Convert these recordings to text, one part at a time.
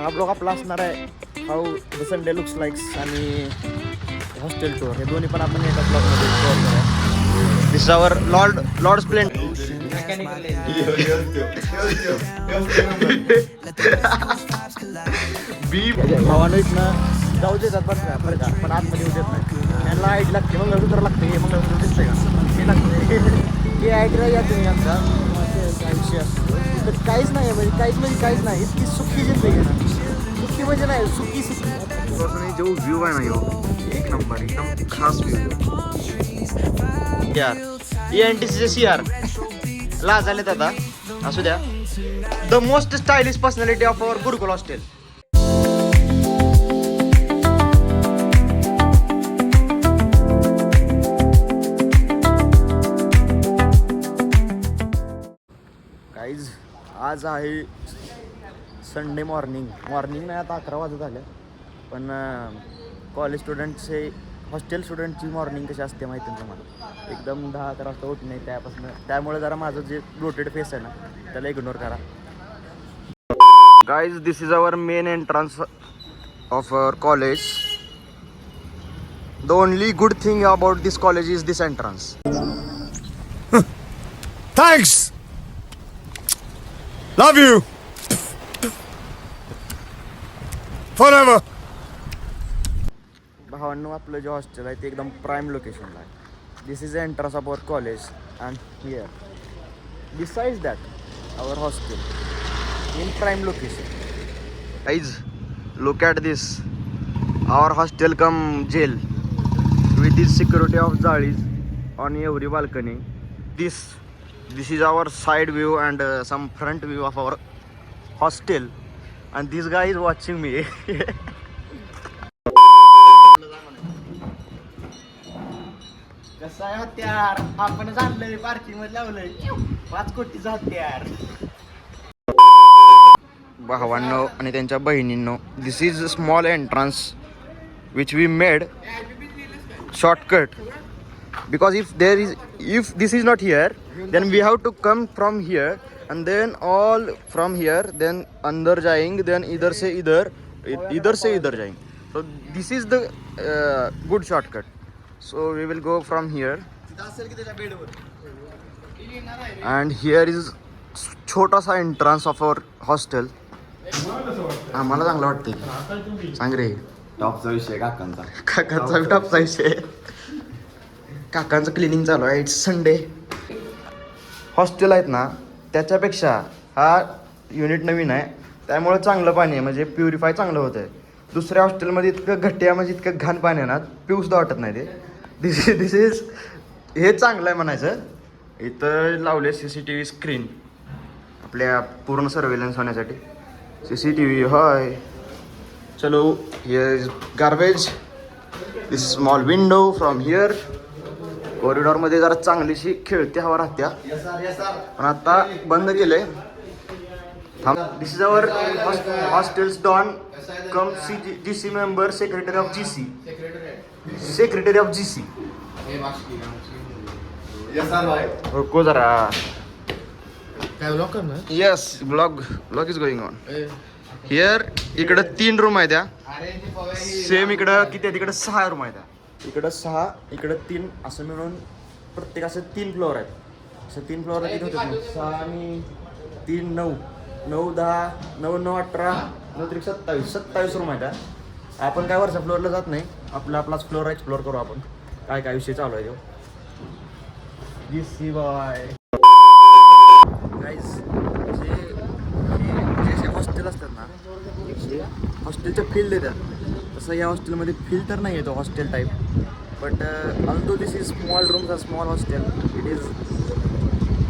हा ब्लॉग आपला असणार आहे how the Sunday looks likes आणि हॉस्टेल टूर हे दोन्ही पण आपण एका ब्लॉगमध्ये कव्हर करूया. दिस इज आवर लॉर्ड स्प्लेंड बी भावानं इथनं जाऊ देतात बरं का पण आतमध्ये येऊ देत नाही. त्यांना आयडी लागते मंगळसूत्र लागते हे मंगळसूत्र दिसतंय का ते लागते हे आयडीला या तुम्ही आमचा काय विषय असतो तर काहीच नाही म्हणजे काहीच नाही इतकी सुखी जिंदगी आहे ना. सुखी म्हणजे नाही सुखी जो व्ह्यू आहे ना यो एक नंबर एकदम खास व्ह्यू यार ENTCचे CR लाज आलेत आता असू द्या. The most stylish personality of our Gurukul hostel. Guys आज आहे संडे मॉर्निंग नाही आता 11 वाजत आल्या पण कॉलेज स्टुडंटचे हॉस्टेल स्टुडंटची मॉर्निंग कशी असते माहिती आहे तुम्हाला एकदम 10-11 वाजता उठणे नाही त्यापासून त्यामुळे जरा माझं जे रोटेड फेस आहे ना त्याला इग्नोर करा. Guys this is our main entrance of our college. The only good thing about this college is this entrance. Thanks. Love you. Forever. भावांनो आपलं जे हॉस्टेल आहे ते एकदम प्राईम लोकेशनला आहे. This is the entrance of our college and here besides that our hostel in prime location. Guys look at this our hostel cum jail with this security of जाळीज on every balcony. This is our side view and some front view of our hostel and this guy is watching me. कसं आहे हत्यार आपण आणलंय parking मध्ये लावलंय 5 कोटीचं हत्यार. भावांनो आणि त्यांच्या बहिणींनो this is small entrance which we made shortcut because if this is not here then we have to come from here and then all from here then andar jayenge then idhar se idhar jayenge. So this is the good shortcut. So we will go from here and here is छोटा सा entrance of our hostel. आम्हाला चांगलं वाटतंय सांग रे टॉपचा विषय काकांचा टॉपचा विषय. काकांचं cleaning चालू आहे. It's Sunday. हॉस्टेल आहेत ना त्याच्यापेक्षा हा युनिट नवीन आहे त्यामुळे चांगलं पाणी आहे म्हणजे प्युरिफाय चांगलं होतं आहे. दुसऱ्या हॉस्टेलमध्ये इतकं घट्ट्या म्हणजे इतकं घाण पाणी आहे ना पिऊसुद्धा वाटत नाही ते. दिस इज हे चांगलं आहे म्हणायचं. इथं लावले CCTV स्क्रीन आपल्या पूर्ण सर्वेलन्स होण्यासाठी. CCTV होय. चलो here is garbage. This small window from here. कॉरिडॉरमध्ये जरा चांगलीशी खेळती हवा राहत्या पण आता बंद केलंय. थांब. This is our hostel's don cum GC member secretary of GC. रुको जरा. Yes vlog is going on here. इकडं 3 रूम आहेत त्या सेम. इकडं किती आहे तिकडं 6 रूम आहेत. इकडं 6 इकडं 3 असं मिळून प्रत्येक असं 3 फ्लोअर आहेत. असं 3 फ्लोअरला किती होते 6 आणि 3 9 9 10 9 9 18 9 3 27 रूम आहेत. आपण काय वरच्या फ्लोअरला जात नाही आपलाच फ्लोअर एक्सप्लोअर करू आपण काय विषय चालू आहे तो. GC बॉय गाईज जे हॉस्टेल असतात ना हॉस्टेलच्या फील्ड येतात तसं या हॉस्टेलमध्ये फील तर नाही येतो hostel type but although this is small rooms are small hostel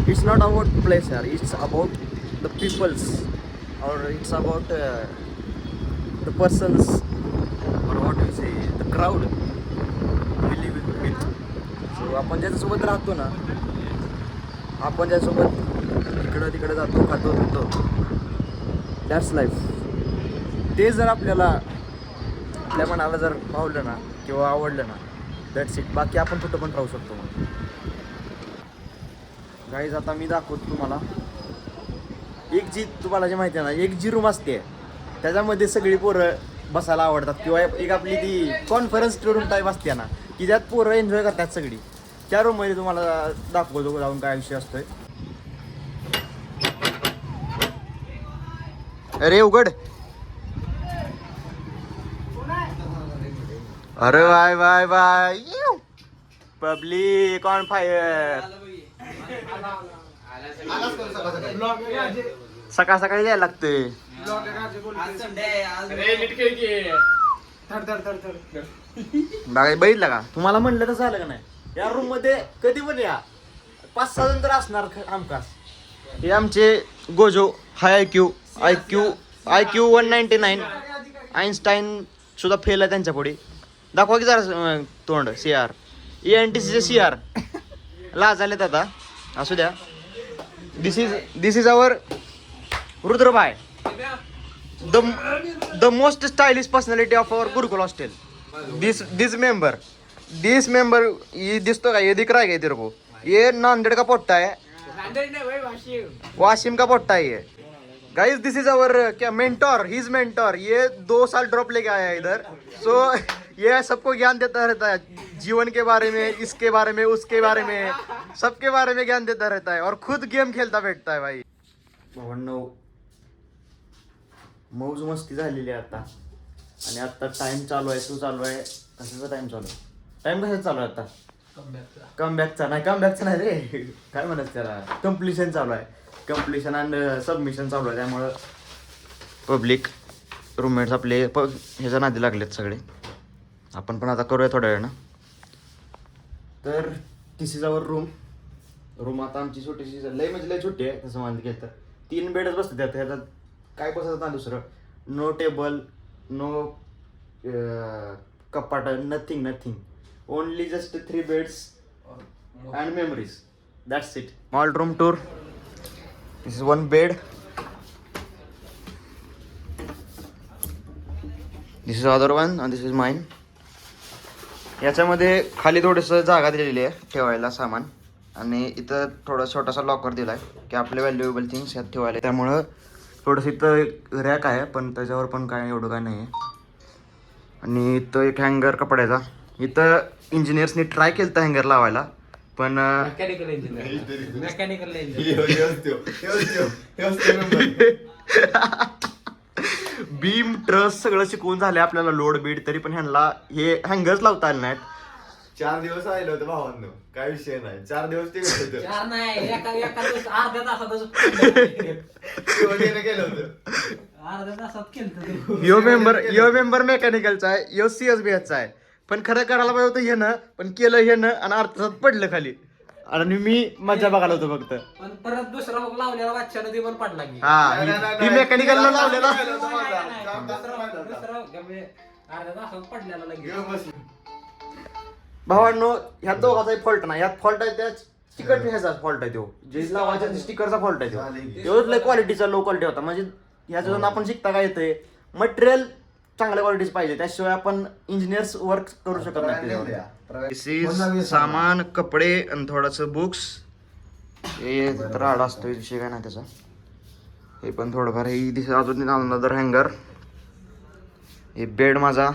it's not about place यार. इट्स अबाउट द पीपल्स और इट्स अबाउट द पर्सन्स और what you say the crowd we live with. So आपण ज्याच्यासोबत राहतो ना आपण ज्याच्यासोबत इकडं तिकडं जातो खातो पितो दॅट्स लाईफ. ते जर आपल्या मनाला जर पावलं ना किंवा आवडलं ना दॅट्स इट. बाकी आपण कुठं पण राहू शकतो. मग गाईज आता मी दाखवतो तुम्हाला एक जी तुम्हाला जे माहिती आहे ना एक जी रूम असते त्याच्यामध्ये सगळी पोरं बसायला आवडतात किंवा एक आपली ती कॉन्फरन्स रूम टाईप असते ना की ज्यात पोरं एन्जॉय करतात सगळी. त्या रूममध्ये तुम्हाला दाखवतो जाऊन काय विषय असतोय. अरे उघड. अरे bye bye bye public on fire. सकाळ सकाळी यायला लागतंय. बागा बघितलं का तुम्हाला म्हणलं तर झालं का नाही. या रूम मध्ये कधी पण या 5-6 जण तर असणार हमखास. हे आमचे गोजो हाय IQ 199 आईन्स्टाईन सुद्धा फेल आहे त्यांच्या पुढे. दाखवा की जरा तोंड CR ENTCचे CR लाज आलेत आता. असू द्या. This is our Rudrabhai the most stylish personality of our Gurukul hostel. This member ये दिसतो का ये दिख रहा है तेरे को. ये नांदेड़ का पोट्टा है. वाशिम का पोट्टा है ये. गाइस दिस इज अवर क्या मेंटोर. He is mentor. ये 2 साल ड्रॉप लेके आया है इधर. सो ये सबको ज्ञान देता रहता है जीवन के बारे में, इसके बारे में, उसके बारे में, सबके बारे में ज्ञान देता रहता है और खुद गेम खेलता बैठता है भाई. भावंडो मौज मस्ती झालेली आहे आता. आणि आता टाइम चालू आहे. तो चालू आहे कशाचा टाइम चालू आहे. टाइम कशाचा चालू आहे आता. कमबॅकचा नाही रे. काय म्हणत त्याला कम्प्लिशन चालू आहे. कम्प्लिशन अँड सबमिशन चालू आहे. त्यामुळं पब्लिक रूममेट्स आपले ह्याच्या नादी लागलेत सगळे. आपण पण आता करूया थोड्या वेळानं. तर दिस इज आवर रूम आता आमची छोटीशी लय म्हणजे लय छोटी आहे तसं मानलं गेलं तर. 3 बेडच बसतात ह्याच्यात. काय बसत ना दुसरं. नो टेबल, नो कपाट, nothing. Only just 3 beds and memories. That's it. Small room tour. This is 1 bed. This is other one and this is mine. याच्यामध्ये खाली थोडंसं जागा दिलेली आहे ठेवायला सामान. आणि इथं थोडा छोटासा लॉकर दिला आहे की आपले व्हॅल्युएबल थिंग्स यात ठेवायला. त्यामुळं थोडंसं इथं रॅक आहे पण त्याच्यावर पण काय एवढं काय नाही आहे. आणि इथं एक हँगर कपड्याचा. इथं इंजिनियर्सनी ट्राय केलं तर हँगर लावायला पण बीम ट्रस सगळं शिकवून झाले आपल्याला लोड बीड तरी पण ह्यांना हे हँगर्स लावता आले नाहीत. 4 दिवस राहिलं होतं भावांनो. काय विषय नाही. 4 दिवस ते यो मेंबर मेकॅनिकलचा आहे. यो CSBHचा आहे. पण खरं करायला पाहिजे होतं ह्यानं पण केलं ह्यानं आणि अर्थात पडलं खाली. आणि मी मजा बघायला होतो फक्त. पण परत दुसरा हुक लावलेला वाच्यानं ते पण पडला की. हा ही मेकॅनिकलला लावलेला. अर्ध्या तासात पडलेला लगेच. भावांनो ह्या दोघाचाही फॉल्ट नाही. ह्यात फॉल्ट आहे त्या स्टिकर ह्याचा फॉल्ट आहे. तो जे लावायचा स्टिकरचा फॉल्ट आहे. तो लय क्वालिटीचा लो क्वालिटी होता. म्हणजे ह्याच्यातून आपण शिकता काय येते. मटेरियल चांगल्या क्वालिटीच पाहिजे. त्याशिवाय आपण इंजिनियर्स वर्क करू शकत नाही. सामान कपडे आणि थोडंसं बुक्स. हे राड असतो विषय काय नाही त्याचा. हे पण थोडंफार हे दिसत. अजून अनदर हँगर. हे बेड माझा.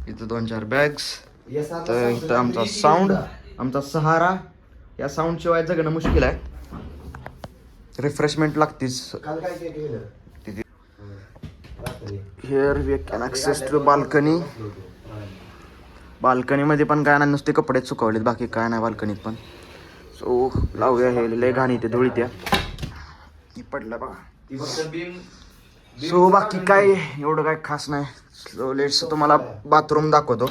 इथं 2-4 बॅग्स. तर इथं आमचा साऊंड, आमचा सहारा. या साऊंड शिवाय जगणं मुश्किल आहे. रिफ्रेशमेंट लागतीच. Here we can access to balcony. बाल्कनीमध्ये पण काय नाही नुसते कपडेच सुकवलेत बाकी काय नाही बाल्कनीत पण. सो लावूया. हे लय घाण इथे धुळी त्या ती पडलं बघा. सो बाकी काय एवढं काय खास नाही. सो लेट्स तुम्हाला बाथरूम दाखवतो.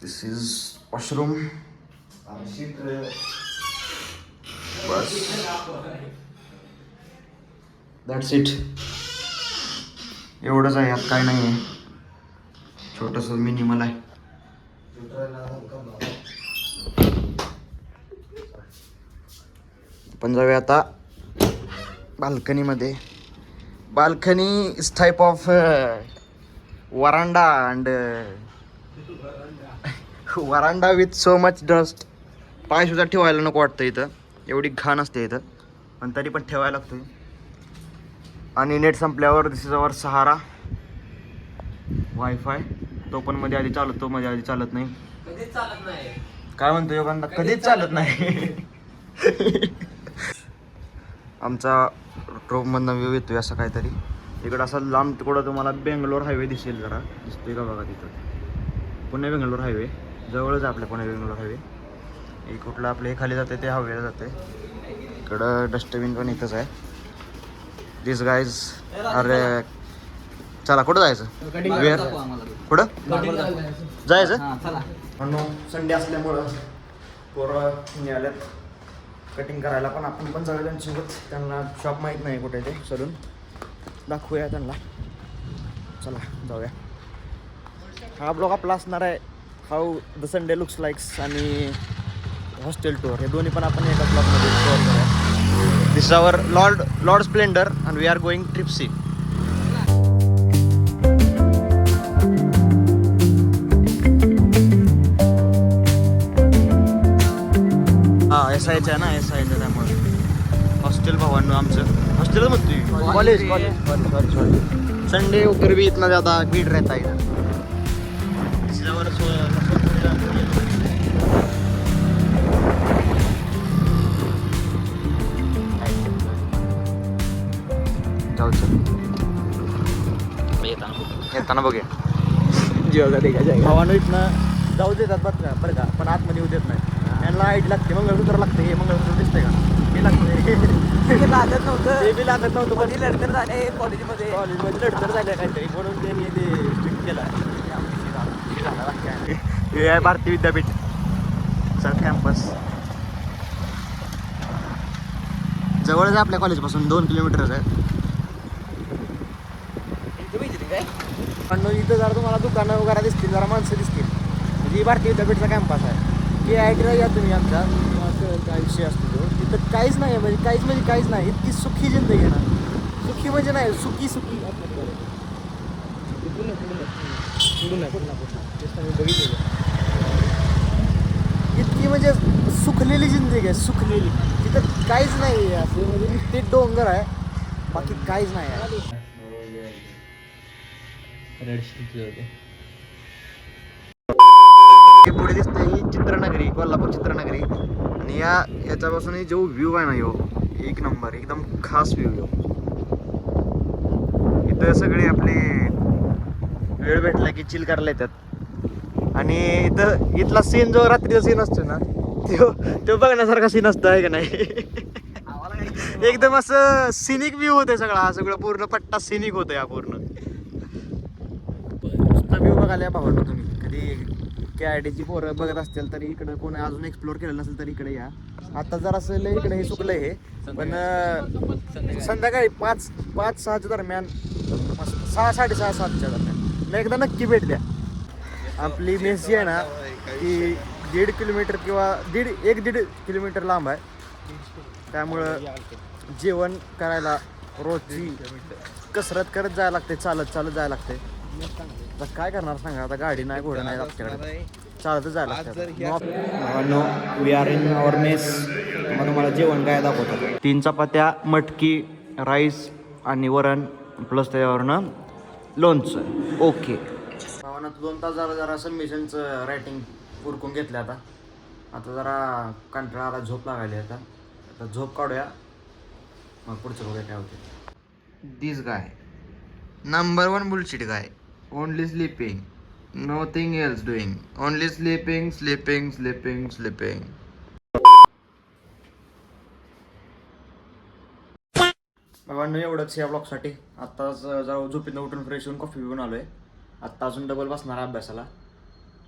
This is washroom. बस दॅट्स इट. एवढंच आहे. यात काय नाही आहे. छोटंसं मिनिमल आहे. पण जाऊया आता बाल्कनीमध्ये. Balcony is type of veranda and veranda with so much dust. पाय सुद्धा ठेवायला नको वाटतं इथं. एवढी घाण असते इथं पण तरी पण ठेवायला लागतोय. आणि नेट संपल्यावर दिस इज अवर सहारा वायफाय. तो पण मध्ये आधी चालतो, मध्ये आधी चालत नाही. कधीच चालत नाही. काय म्हणतो योगांना, कधीच चालत नाही. आमचा ट्रोपमधनं व्ह्यू येतोय असं काहीतरी. इकडं असं लांब तिकडं तुम्हाला बेंगलोर हायवे दिसेल, जरा दिसतोय का बघा तिथं. पुणे बेंगलोर हायवे जवळच आहे आपल्या पुणे बेंगलोर हायवे. हे कुठलं आपलं हे खाली जाते ते हवेला जाते. इकडं डस्टबिन पण इथंच आहे. दिस गाईज अरे चला कुठं जायचं, कुठं जायचं म्हणून. संडे असल्यामुळं पोरं मिळाल्यात कटिंग करायला, पण आपण पण जाऊया त्यांच्यासोबत. त्यांना शॉप माहीत नाही कुठे ते, सलून दाखवूया त्यांना. चला जाऊया. हा ब्लॉग आपला असणार आहे how the Sunday looks likes आणि हॉस्टेल टूर, हे दोन्ही पण आपण एका ब्लॉगमध्ये कव्हर करूया. This is our Lord Splendor and we are going trippy. हा SIचं आहे ना, SIचं, त्यामुळे हॉस्टेल भावांनो आमचं हॉस्टेल म्हणतोय कॉलेज. संडे उधर भी इतना ज़्यादा भीड़ रहता है इधर. येताना बघूया भावानं इथनं जाऊ देतात बरं का, पण आतमध्ये येऊ देत नाही. यांना आयडी लागते, मंगळसूत्र लागते. हे मंगळसूत्र दिसतंय का, हे लागतं. लागत नव्हतं, ते बी लागत नव्हतं. पण लढतर झाले कॉलेजमध्ये लढतर झाले काहीतरी, म्हणून त्यांनी ते स्ट्रिक्ट केलं. हे आहे भारतीय विद्यापीठ सर कॅम्पस. जवळच आहे आपल्या कॉलेजपासून, 2 किलोमीटरच आहे. पण इथं जरा तुम्हाला दुकानं वगैरे दिसतील, जरा माणसं दिसतील. म्हणजे भारतीय विद्यापीठचा कॅम्पस आहे. KITला या तुम्ही आमच्या, काय विषय असतो तो. तिथं काहीच नाही म्हणजे काहीच नाही. इतकी सुखी जिंदगी आहे ना, सुखी म्हणजे नाही, सुखी बघितलेलं. इतकी म्हणजे सुखलेली जिंदगी आहे, सुखलेली. तिथं काहीच नाही आहे असं, म्हणजे नुसते डोंगर आहे, बाकी काहीच नाही आहे. पुढे दिसते ही चित्रनगरी, कोल्हापूर चित्रनगरी. आणि याच्यापासून जो व्ह्यू आहे ना, यो एक नंबर, एकदम खास व्ह्यू. यो इथं सगळे आपले वेळ भेटला की चिल करायला येतात. आणि इथला सीन जो रात्रीचा सीन असतो ना, तो बघण्यासारखा सीन असतो आहे का नाही. एकदम असं सिनिक व्ह्यू होते सगळा, सगळं पूर्ण पट्टा सिनिक होतं या पूर्ण. नुसता व्ह्यू बघायला भावना तुम्ही कधी KITची पोरं बघत असतील तरी इकडं कोणी अजून एक्सप्लोर केलं नसेल तरी इकडे या. आता जर असं इकडे हे चुकलंय हे, पण संध्याकाळी 5-6च्या दरम्यान, 6, 6:30, 7च्या दरम्यान एकदा नक्की भेट द्या. आपली मेस जी आहे ना ती 1.5 किलोमीटर किंवा 1.5 किलोमीटर लांब आहे. त्यामुळं जेवण करायला रोजची कसरत करत जायला लागते, चालत जायला लागते. आता काय करणार सांगा, आता गाडी नाही, घोडा नाही आपल्याकडे, चालतच जायला लागतं. We are in our mess. तुम्हाला जेवण काय दाखवतात. 3 चपात्या, मटकी, राईस आणि वरण, प्लस त्याच्यावरनं लोणचं. ओके. 2 तास जरा सबमिशनचं रायटिंग उरकून घेतलं. आता जरा कंटाळा, झोप लागायली. आता झोप काढूया, मग पुढचं बघूया काय होते. This guy number 1 bullshit guy. Only sleeping, nothing else doing. Only sleeping. बाबांनो एवढंच या ब्लॉगसाठी. आत्ताच जाऊ झोपेतनं उठून फ्रेश होऊन कॉफी पिऊन आलोय. आत्ता अजून डबल बसणार अभ्यासाला,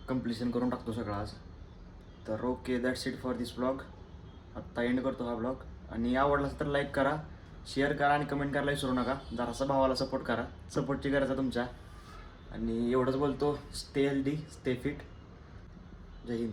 कम्प्लिशन करून टाकतो सगळं आज. तर okay, that's it for this blog. आत्ता एंड करतो हा ब्लॉग. आणि आवडला तर लाईक करा, शेअर करा आणि कमेंट करायला विसरू नका. जरासा भावाला सपोर्ट करा, सपोर्टची गरज आहे तुमच्या. आणि एवढंच बोलतो, स्टे हेल्दी, स्टे फिट. जय हिंद.